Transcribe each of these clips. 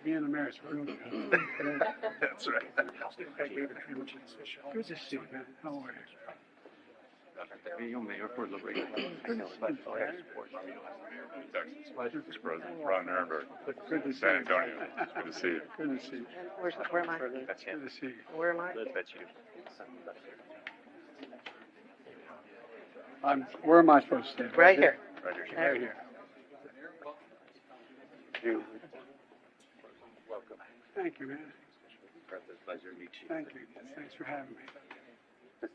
Me and the mayor's room. That's right. Good to see you, man. How are you? Texas President Ron Nirenberg. Good to see San you. Antonio. Good to see you. Good to see you. Where am I? That's Good to see you. Where am I? That's you. Where am I supposed to stand? Right here. Right here. Right here. Welcome. Thank you, man. President, pleasure to meet you. Thank you. Thanks for having me.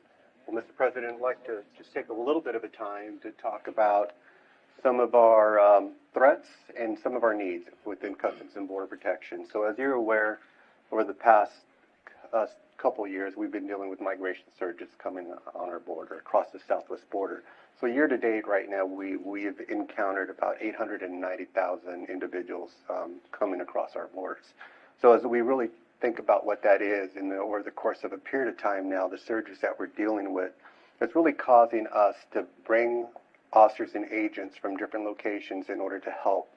Well, Mr. President, I'd like to just take a little bit of a time to talk about some of our threats and some of our needs within Customs and Border Protection. So as you're aware, over the past couple of years, we've been dealing with migration surges coming on our border, across the southwest border. So year to date right now, we have encountered about 890,000 individuals coming across our borders. So as we really think about what that is over the course of a period of time now, the surges that we're dealing with, it's really causing us to bring officers and agents from different locations in order to help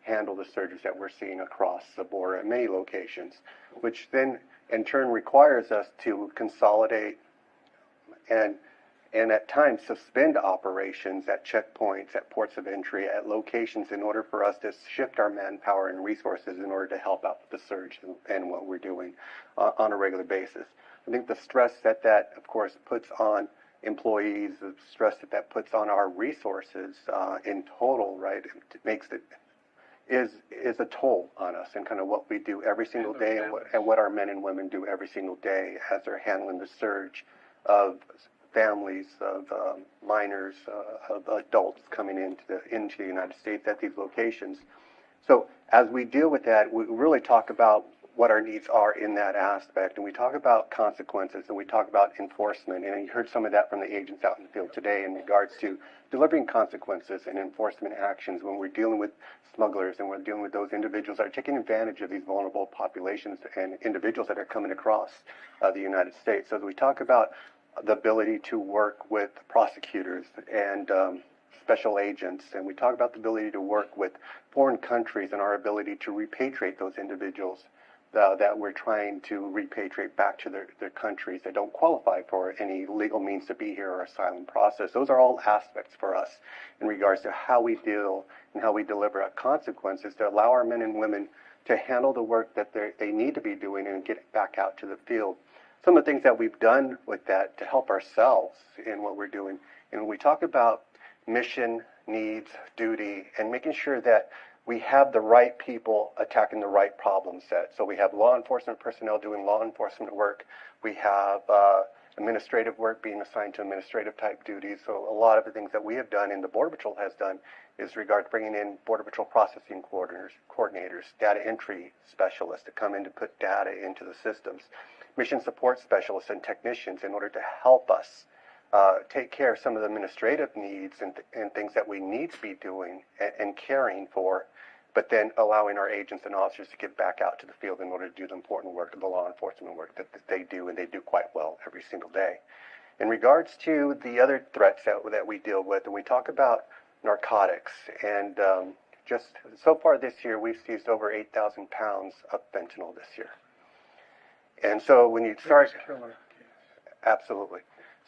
handle the surges that we're seeing across the border at many locations, which then in turn requires us to consolidate and at times suspend operations at checkpoints, at ports of entry, at locations in order for us to shift our manpower and resources in order to help out with the surge and what we're doing on a regular basis. I think the stress that of course, puts on employees, the stress that puts on our resources in total, right, is a toll on us and kind of what we do every single day and what our men and women do every single day as they're handling the surge of families, of minors, of adults coming into the United States at these locations. So as we deal with that, we really talk about what our needs are in that aspect, and we talk about consequences, and we talk about enforcement, and you heard some of that from the agents out in the field today in regards to delivering consequences and enforcement actions when we're dealing with smugglers and we're dealing with those individuals that are taking advantage of these vulnerable populations and individuals that are coming across the United States. So we talk about the ability to work with prosecutors and special agents, and we talk about the ability to work with foreign countries and our ability to repatriate those individuals that we're trying to repatriate back to their countries that don't qualify for any legal means to be here or asylum process. Those are all aspects for us in regards to how we deal and how we deliver consequences to allow our men and women to handle the work that they need to be doing and get back out to the field. Some of the things that we've done with that to help ourselves in what we're doing, and when we talk about mission, needs, duty, and making sure that we have the right people attacking the right problem set. So we have law enforcement personnel doing law enforcement work. We have administrative work being assigned to administrative type duties. So a lot of the things that we have done and the Border Patrol has done is regard bringing in Border Patrol processing coordinators, data entry specialists to come in to put data into the systems, mission support specialists and technicians in order to help us take care of some of the administrative needs and things that we need to be doing and caring for, but then allowing our agents and officers to get back out to the field in order to do the important work, the law enforcement work that they do, and they do quite well every single day. In regards to the other threats that we deal with, and we talk about narcotics, and just so far this year, we've seized over 8,000 pounds of fentanyl this year. And so when you start, absolutely.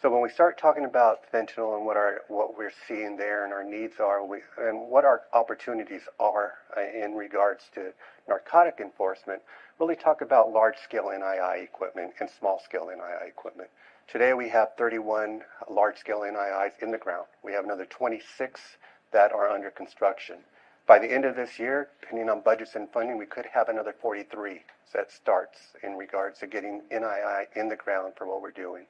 So when we start talking about fentanyl and what we're seeing there and our needs are, and what our opportunities are in regards to narcotic enforcement, really talk about large-scale NII equipment and small-scale NII equipment. Today we have 31 large-scale NIIs in the ground. We have another 26 that are under construction. By the end of this year, depending on budgets and funding, we could have another 43 that starts in regards to getting NII in the ground for what we're doing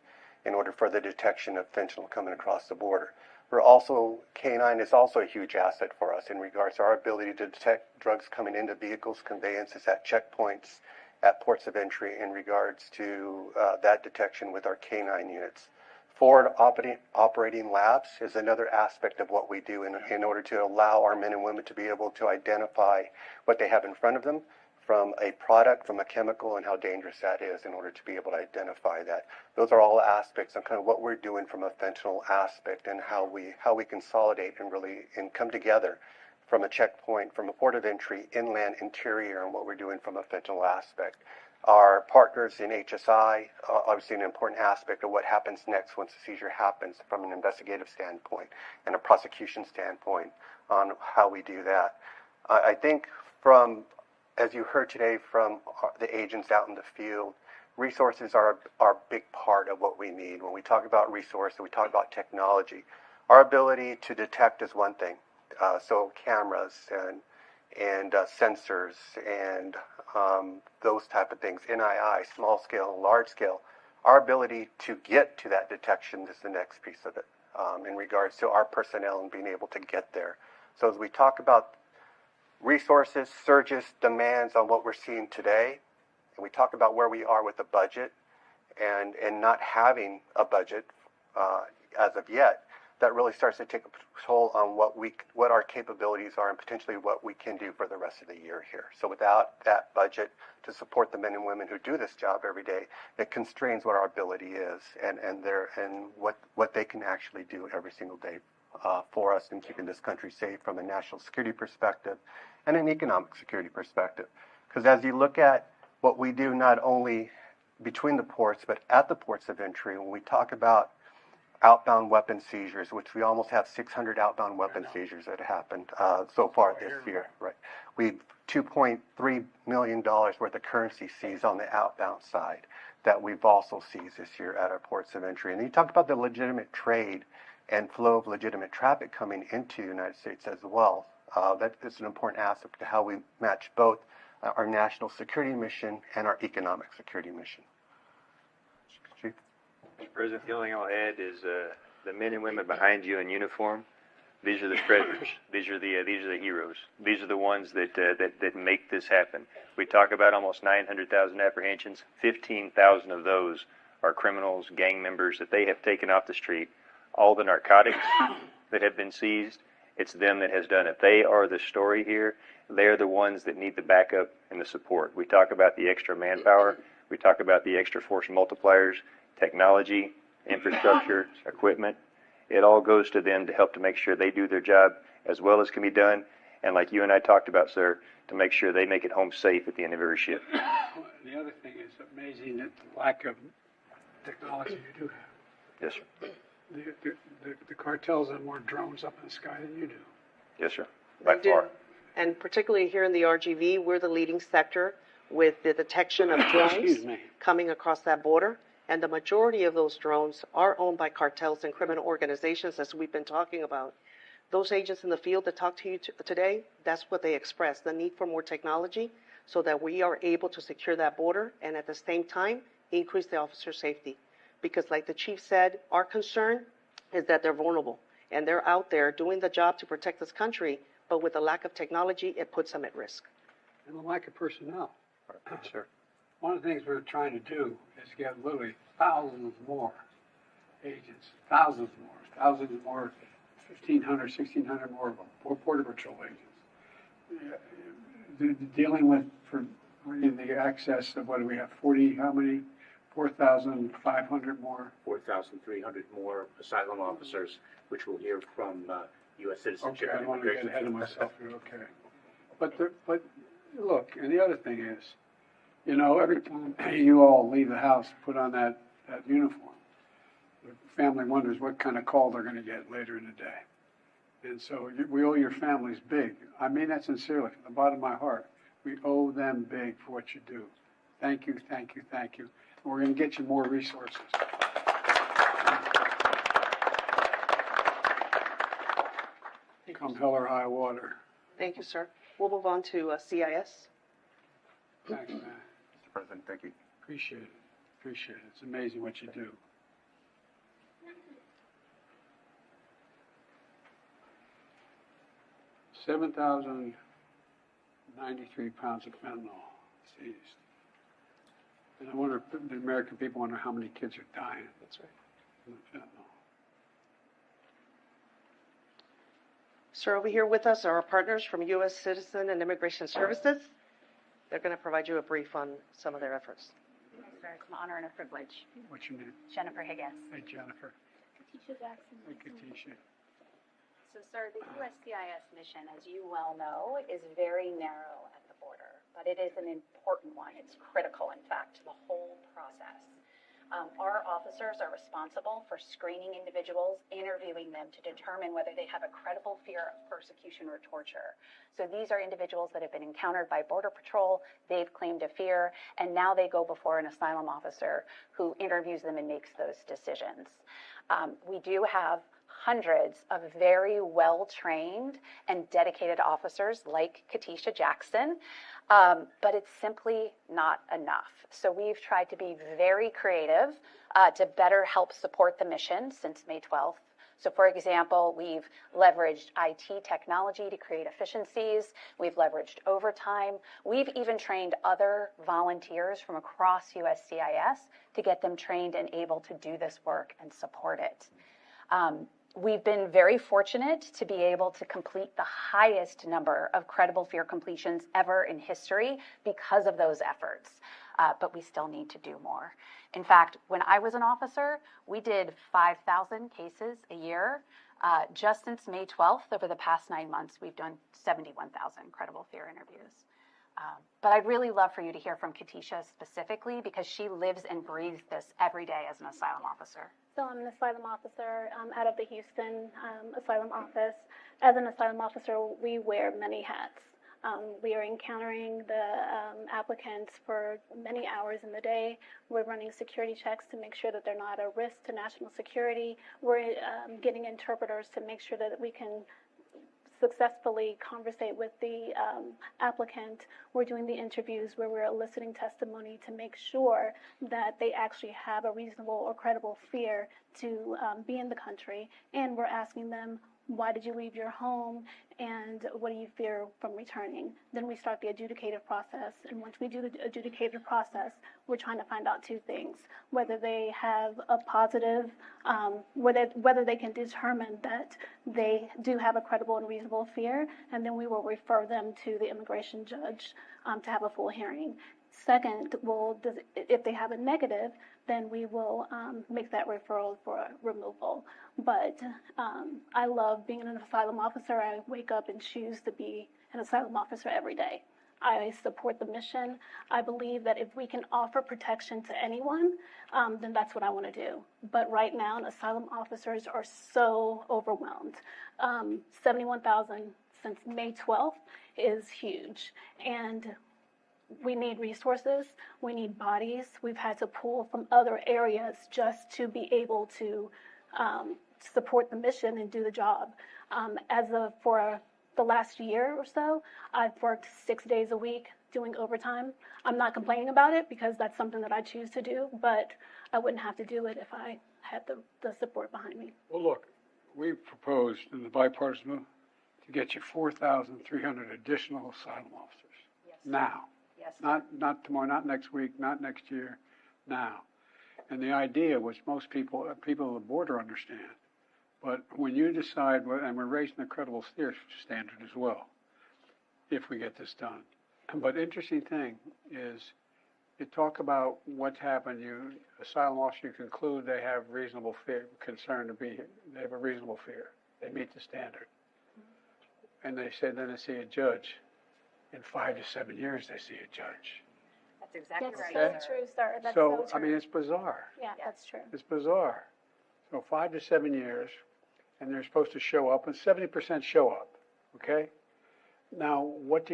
in order for the detection of fentanyl coming across the border. K-9 is also a huge asset for us in regards to our ability to detect drugs coming into vehicles, conveyances, at checkpoints, at ports of entry in regards to that detection with our K-9 units. Forward operating labs is another aspect of what we do in order to allow our men and women to be able to identify what they have in front of them from a product, from a chemical, and how dangerous that is in order to be able to identify that. Those are all aspects of kind of what we're doing from a fentanyl aspect and how we consolidate and come together from a checkpoint, from a port of entry, inland, interior, and what we're doing from a fentanyl aspect. Our partners in HSI, obviously an important aspect of what happens next once a seizure happens from an investigative standpoint and a prosecution standpoint on how we do that. I think from, as you heard today from the agents out in the field, resources are a big part of what we need. When we talk about resources, we talk about technology. Our ability to detect is one thing. So cameras and sensors and those type of things, NII, small scale, large scale. Our ability to get to that detection is the next piece of it in regards to our personnel and being able to get there. So as we talk about resources, surges, demands on what we're seeing today, and we talk about where we are with the budget and not having a budget as of yet, that really starts to take a toll on what our capabilities are and potentially what we can do for the rest of the year here. So without that budget to support the men and women who do this job every day, it constrains what our ability is and what they can actually do every single day for us in keeping this country safe from a national security perspective and an economic security perspective. Because as you look at what we do not only between the ports but at the ports of entry, when we talk about outbound weapon seizures, which we almost have 600 outbound weapon seizures that happened so far this year. Right, we've $2.3 million worth of currency seized on the outbound side that we've also seized this year at our ports of entry. And you talked about the legitimate trade and flow of legitimate traffic coming into the United States as well. That is an important aspect to how we match both our national security mission and our economic security mission. Chief? Mr. President, the only thing I'll add is the men and women behind you in uniform. These are the treasures. These are the heroes. These are the ones that make this happen. We talk about almost 900,000 apprehensions. 15,000 of those are criminals, gang members that they have taken off the street. All the narcotics that have been seized, it's them that has done it. They are the story here. They're the ones that need the backup and the support. We talk about the extra manpower. We talk about the extra force multipliers, technology, infrastructure, equipment. It all goes to them to help to make sure they do their job as well as can be done. And like you and I talked about, sir, to make sure they make it home safe at the end of every shift. The other thing is amazing that the lack of technology you do have. Yes, sir. The cartels have more drones up in the sky than you do. Yes, sir. By They do. far. And particularly here in the RGV, we're the leading sector with the detection of drones Excuse me. coming across that border. And the majority of those drones are owned by cartels and criminal organizations, as we've been talking about. Those agents in the field that talked to you today, that's what they express, the need for more technology so that we are able to secure that border and at the same time increase the officer safety. Because like the chief said, our concern is that they're vulnerable and they're out there doing the job to protect this country, but with the lack of technology, it puts them at risk. And the lack of personnel. Sure. One of the things we're trying to do is get literally thousands more agents, thousands more, 1,500, 1,600 more Border Patrol agents. Dealing with, for the access of what do we have, 40, how many? 4,500 more. 4,300 more asylum officers, which we'll hear from U.S. Okay, Citizenship I and don't want to get Immigration. ahead of myself here, okay. But look, and the other thing is, you know, every time you all leave the house, put on that uniform, the family wonders what kind of call they're going to get later in the day. And so we owe your families big. I mean that sincerely, from the bottom of my heart. We owe them big for what you do. Thank you, thank you, thank you. And we're going to get you more resources. Come hell or high water. Thank you, sir. We'll move on to CIS. Thanks, man. Mr. President, thank you. Appreciate it. Appreciate it. It's amazing what you do. $7,093 pounds of fentanyl seized. And I wonder if the American people wonder how many kids are dying. That's right. From the fentanyl. Sir, over here with us are our partners from U.S. Citizen and Immigration Services. They're going to provide you a brief on some of their efforts. Yes, sir. It's an honor and a privilege. What's your name? Jennifer Higgins. Hey, Jennifer. Katisha Jackson. Hey, Katisha. So, sir, the USCIS mission, as you well know, is very narrow at the border, but it is an important one. It's critical, in fact, to the whole process. Our officers are responsible for screening individuals, interviewing them to determine whether they have a credible fear of persecution or torture. So these are individuals that have been encountered by Border Patrol, they've claimed a fear, and now they go before an asylum officer who interviews them and makes those decisions. We do have hundreds of very well-trained and dedicated officers like Katisha Jackson, but it's simply not enough. So we've tried to be very creative to better help support the mission since May 12th. So for example, we've leveraged IT technology to create efficiencies. We've leveraged overtime. We've even trained other volunteers from across USCIS to get them trained and able to do this work and support it. We've been very fortunate to be able to complete the highest number of credible fear completions ever in history because of those efforts, but we still need to do more. In fact, when I was an officer, we did 5,000 cases a year. Just since May 12th, over the past 9 months, we've done 71,000 credible fear interviews. But I'd really love for you to hear from Katisha specifically because she lives and breathes this every day as an asylum officer. So I'm an asylum officer out of the Houston Asylum Office. As an asylum officer, we wear many hats. We are encountering the applicants for many hours in the day. We're running security checks to make sure that they're not a risk to national security. We're getting interpreters to make sure that we can successfully conversate with the applicant. We're doing the interviews where we're eliciting testimony to make sure that they actually have a reasonable or credible fear to be in the country. And we're asking them, why did you leave your home? And what do you fear from returning? Then we start the adjudicative process. And once we do the adjudicative process, we're trying to find out two things: whether they have a positive, whether they can determine that they do have a credible and reasonable fear, and then we will refer them to the immigration judge to have a full hearing. Second, if they have a negative, then we will make that referral for removal. But I love being an asylum officer. I wake up and choose to be an asylum officer every day. I support the mission. I believe that if we can offer protection to anyone, then that's what I want to do. But right now, asylum officers are so overwhelmed. 71,000 since May 12th is huge. And we need resources, we need bodies. We've had to pull from other areas just to be able to support the mission and do the job. For the last year or so, I've worked 6 days a week doing overtime. I'm not complaining about it because that's something that I choose to do, but I wouldn't have to do it if I had the support behind me. Well, look, we proposed in the bipartisan movement to get you 4,300 additional asylum officers. Yes. Now. Yes. Not tomorrow, not next week, not next year, now. And the idea, which most people at the border understand, but when you decide, and we're raising the credible fear standard as well, if we get this done. But interesting thing is, you talk about what's happened. Asylum officers conclude they have reasonable fear, concern to be here. They have a reasonable fear. They meet the standard, and they say then they see a judge. In 5 to 7 years, they see a judge. That's exactly That's right. so true, sir. That's So, so true. I mean, it's bizarre. Yeah, that's true. It's bizarre. So 5 to 7 years, and they're supposed to show up, and 70% show up, okay? Now, what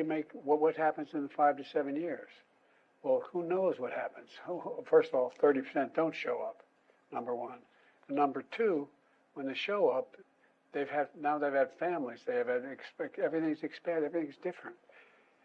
happens in 5 to 7 years? Well, who knows what happens? First of all, 30% don't show up, number one. And number two, when they show up, they've had families, everything's expanded, everything's different.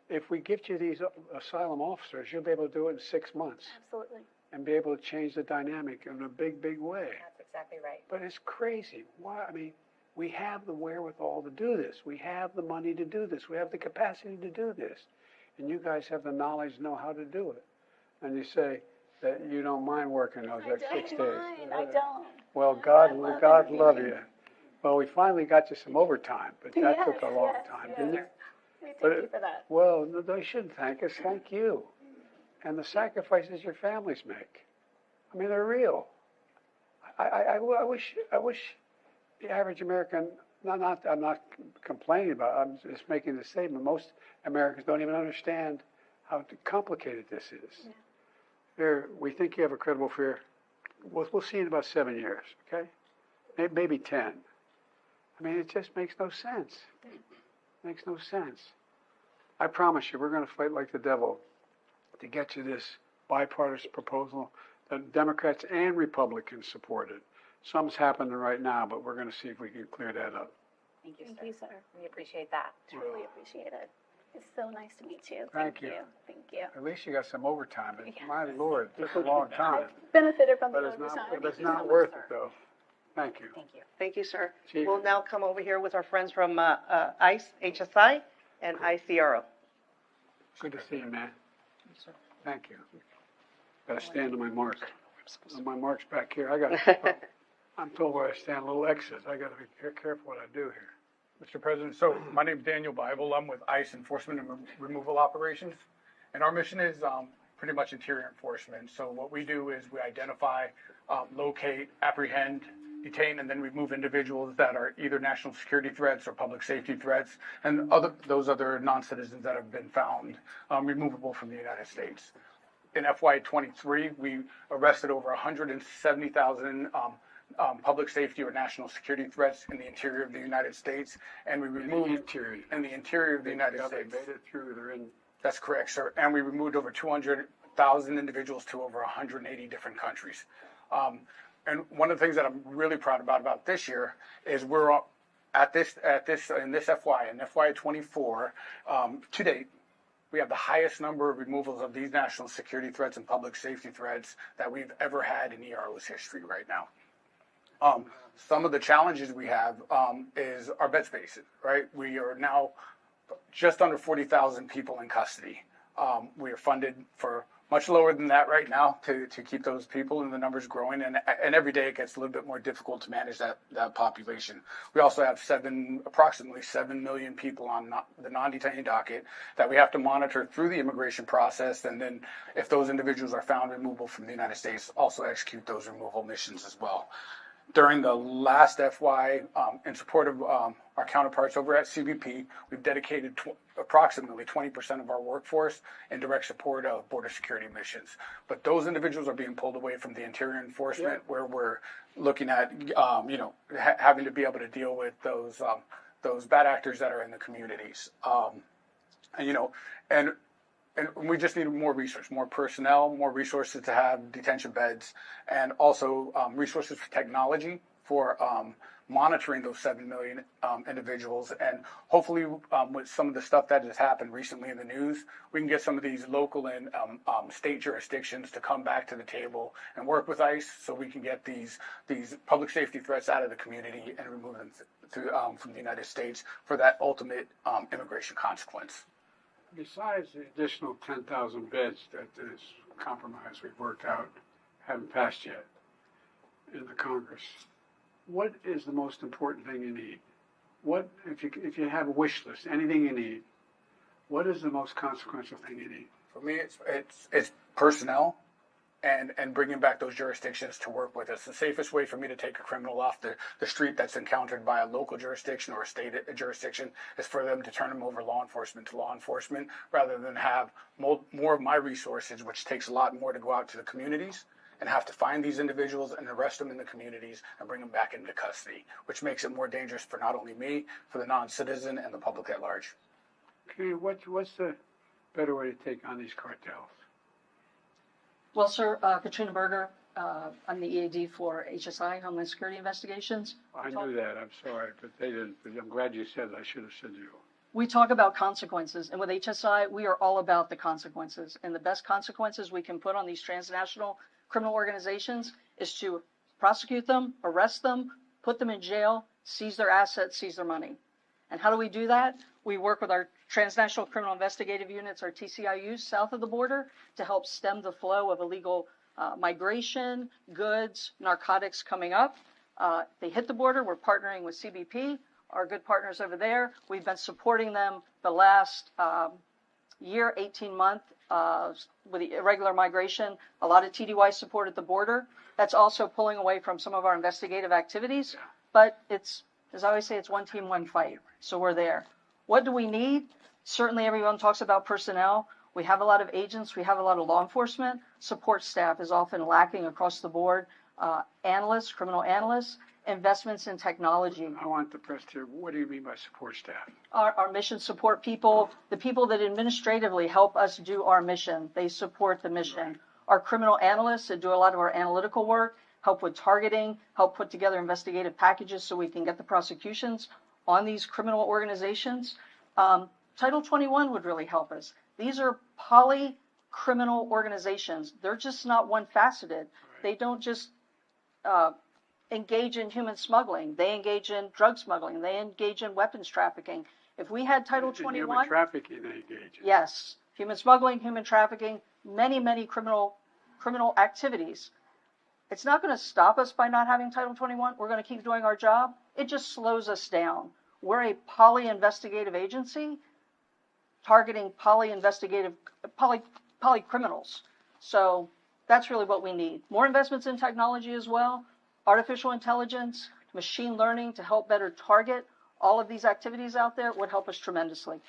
If we give you these asylum officers, you'll be able to do it in 6 months. Absolutely. And be able to change the dynamic in a big, big way. That's exactly right. But it's crazy. Why? I mean, we have the wherewithal to do this. We have the money to do this. We have the capacity to do this. And you guys have the knowledge to know how to do it. And you say that you don't mind working those extra 6 days. I don't. Well, God love you. Well, we finally got you some overtime, but that took a long time, didn't it? Thank you for that. Well, no, they shouldn't thank us. Thank you. And the sacrifices your families make. I mean, they're real. I wish the average American I'm not complaining about it. I'm just making the statement. Most Americans don't even understand how complicated this is. Yeah. We think you have a credible fear. We'll see in about 7 years, okay? Maybe 10. I mean, it just makes no sense. Makes no sense. I promise you, we're going to fight like the devil to get you this bipartisan proposal that Democrats and Republicans supported. Something's happening right now, but we're going to see if we can clear that up. Thank you, Thank sir. you, sir. We appreciate that. Truly appreciate it. It's so nice to meet you. Thank you. Thank you. At least you got some overtime. But Yeah. my Lord, it took a long time. Benefited from the But it's overtime. not worth it, though. Thank you. Thank you. Thank you, sir. Chief. We'll now come over here with our friends from ICE, HSI, and ICRO. Good to see you, man. Thank you. Got to stand on my mark. On my mark's back here. I'm told where I stand, little X's. I got to be careful what I do here. Mr. President, so my name's Daniel Bible. I'm with ICE Enforcement and Removal Operations, and our mission is pretty much interior enforcement. So what we do is we identify, locate, apprehend, detain, and then remove individuals that are either national security threats or public safety threats, and those other non-citizens that have been found removable from the United States. In FY23, we arrested over 170,000 public safety or national security threats in the interior of the United States, and we removed in the interior of the United States. They made it through. They're in. That's correct, sir. And we removed over 200,000 individuals to over 180 different countries. And one of the things that I'm really proud about this year is we're in this FY, in FY24, to date, we have the highest number of removals of these national security threats and public safety threats that we've ever had in ERO's history right now. Some of the challenges we have is our bed spaces, right? We are now just under 40,000 people in custody. We are funded for much lower than that right now to keep those people and the numbers growing. And every day it gets a little bit more difficult to manage that population. We also have approximately 7 million people on the non-detainee docket that we have to monitor through the immigration process. And then if those individuals are found removable from the United States, also execute those removal missions as well. During the last FY, in support of our counterparts over at CBP, we've dedicated approximately 20% of our workforce in direct support of border security missions. But those individuals are being pulled away from the interior enforcement, where we're looking at, having to be able to deal with those bad actors that are in the communities. And we just need more resources, more personnel, more resources to have detention beds, and also resources for technology for monitoring those 7 million individuals. And hopefully with some of the stuff that has happened recently in the news, we can get some of these local and state jurisdictions to come back to the table and work with ICE so we can get these public safety threats out of the community and remove them from the United States for that ultimate immigration consequence. Besides the additional 10,000 beds that this compromise we've worked out haven't passed yet in the Congress, what is the most important thing you need? What if you have a wish list, anything you need, what is the most consequential thing you need? For me, it's personnel and bringing back those jurisdictions to work with us. The safest way for me to take a criminal off the street that's encountered by a local jurisdiction or a state jurisdiction is for them to turn them over to law enforcement rather than have more of my resources, which takes a lot more to go out to the communities and have to find these individuals and arrest them in the communities and bring them back into custody, which makes it more dangerous for not only me, for the non-citizen and the public at large. Okay, what's the better way to take on these cartels? Well, sir, Katrina Berger, I'm the EAD for HSI, Homeland Security Investigations. I knew that. I'm sorry, but they didn't. But I'm glad you said it. I should have said you. We talk about consequences, and with HSI, we are all about the consequences. And the best consequences we can put on these transnational criminal organizations is to prosecute them, arrest them, put them in jail, seize their assets, seize their money. And how do we do that? We work with our transnational criminal investigative units, our TCIUs, south of the border to help stem the flow of illegal migration, goods, narcotics coming up. They hit the border. We're partnering with CBP, our good partners over there. We've been supporting them the last year, 18 months with the irregular migration, a lot of TDY support at the border. That's also pulling away from some of our investigative activities, but it's As I always say, it's one team, one fight. So we're there. What do we need? Certainly everyone talks about personnel. We have a lot of agents. We have a lot of law enforcement. Support staff is often lacking across the board. Analysts, criminal analysts, investments in technology. I want the press to, what do you mean by support staff? Our mission support people, the people that administratively help us do our mission, they support the mission. Our criminal analysts that do a lot of our analytical work, help with targeting, help put together investigative packages so we can get the prosecutions on these criminal organizations. Title 21 would really help us. These are poly-criminal organizations. They're just not one-faceted. They don't just engage in human smuggling. They engage in drug smuggling. They engage in weapons trafficking. If we had Title 21... Human trafficking they engage in. Yes. Human smuggling, human trafficking, many criminal activities. It's not going to stop us by not having Title 21. We're going to keep doing our job. It just slows us down. We're a poly-investigative agency targeting poly-criminals. So that's really what we need. More investments in technology as well, artificial intelligence, machine learning to help better target all of these activities out there would help us tremendously.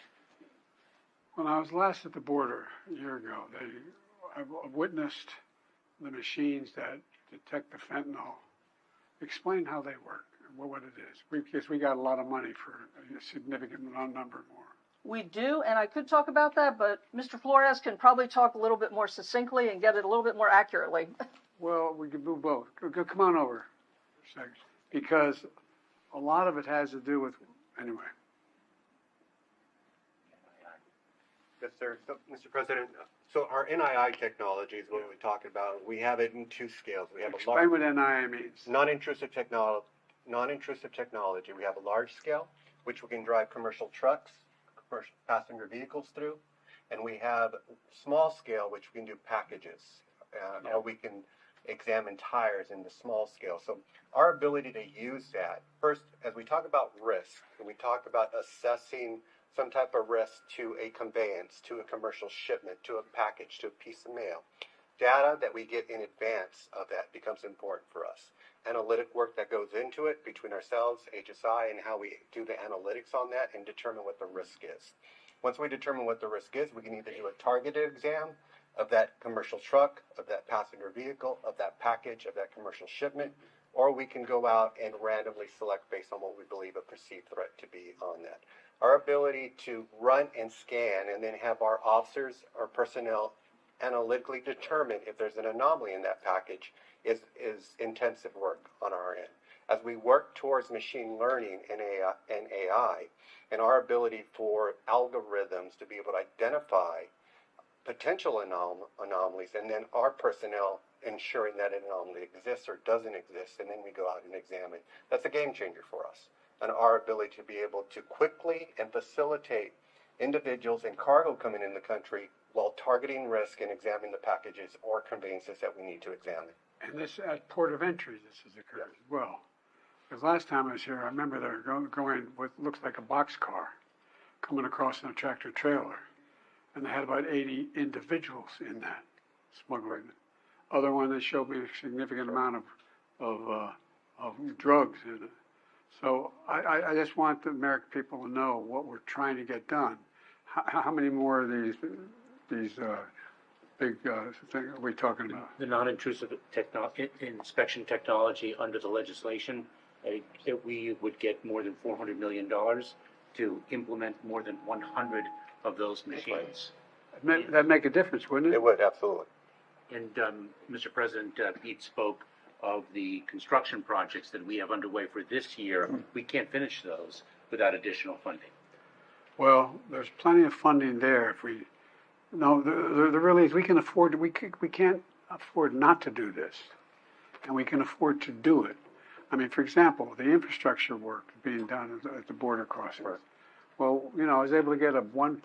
When I was last at the border a year ago, I witnessed the machines that detect the fentanyl. Explain how they work, what it is. Because we got a lot of money for a significant number more. We do, and I could talk about that, but Mr. Flores can probably talk a little bit more succinctly and get it a little bit more accurately. Well, we can do both. Come on over for a second. Because a lot of it has to do with, anyway. Yes, sir. So, Mr. President, so our NII technology is what we're talking about. We have it in two scales. We have Explain what NII means. non-intrusive technology. We have a large scale, which we can drive commercial trucks, commercial passenger vehicles through, and we have small scale, which we can do packages, or we can examine tires in the small scale. So our ability to use that, first, as we talk about risk, and we talk about assessing some type of risk to a conveyance, to a commercial shipment, to a package, to a piece of mail, data that we get in advance of that becomes important for us. Analytic work that goes into it between ourselves, HSI, and how we do the analytics on that and determine what the risk is. Once we determine what the risk is, we can either do a targeted exam of that commercial truck, of that passenger vehicle, of that package, of that commercial shipment, or we can go out and randomly select based on what we believe a perceived threat to be on that. Our ability to run and scan and then have our officers or personnel analytically determine if there's an anomaly in that package is intensive work on our end. As we work towards machine learning and AI, and our ability for algorithms to be able to identify potential anomalies, and then our personnel ensuring that an anomaly exists or doesn't exist, and then we go out and examine. That's a game changer for us, and our ability to be able to quickly and facilitate individuals and cargo coming in the country while targeting risk and examining the packages or conveyances that we need to examine. And this at port of entry, this has occurred as well. Because last time I was here, I remember they were going what looks like a boxcar coming across in a tractor trailer. And they had about 80 individuals in that smuggling. Other one, they showed me a significant amount of drugs in it. So I just want the American people to know what we're trying to get done. How many more of these big things are we talking about? The non-intrusive inspection technology under the legislation, that we would get more than $400 million to implement more than 100 of those machines. That'd make a difference, wouldn't it? It would, absolutely. And Mr. President, Pete spoke of the construction projects that we have underway for this year. We can't finish those without additional funding. Well, there's plenty of funding there. If we, no, there really is. We can afford. We can't afford not to do this, and we can afford to do it. I mean, for example, the infrastructure work being done at the border crossings. Right. Well, you know, I was able to get a $1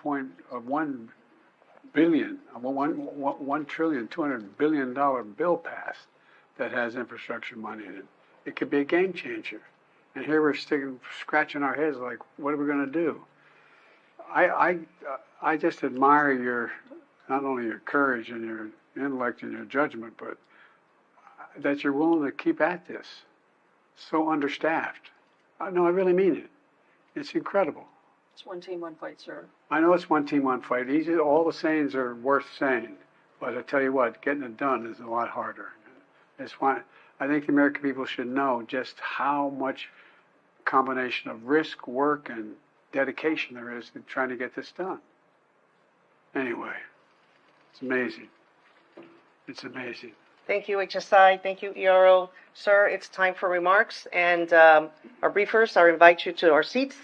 trillion, $200 billion bill passed that has infrastructure money in it. It could be a game changer. And here we're scratching our heads like, what are we going to do? I just admire your, not only your courage and your intellect and your judgment, but that you're willing to keep at this. So understaffed. No, I really mean it. It's incredible. It's one team, one fight, sir. I know it's one team, one fight. Easy, all the sayings are worth saying, but I tell you what, getting it done is a lot harder. I think the American people should know just how much combination of risk, work, and dedication there is in trying to get this done. Anyway, it's amazing. It's amazing. Thank you, HSI. Thank you, ERO. Sir, it's time for remarks. And our briefers, I invite you to our seats,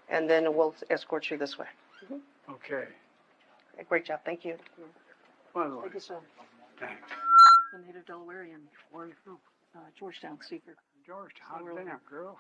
and then we'll escort you this way. Okay. Great job. Thank you. By the way, Thank you, sir. thanks. The native Delawarean, or Georgetown seeker. George, how's So that, girl?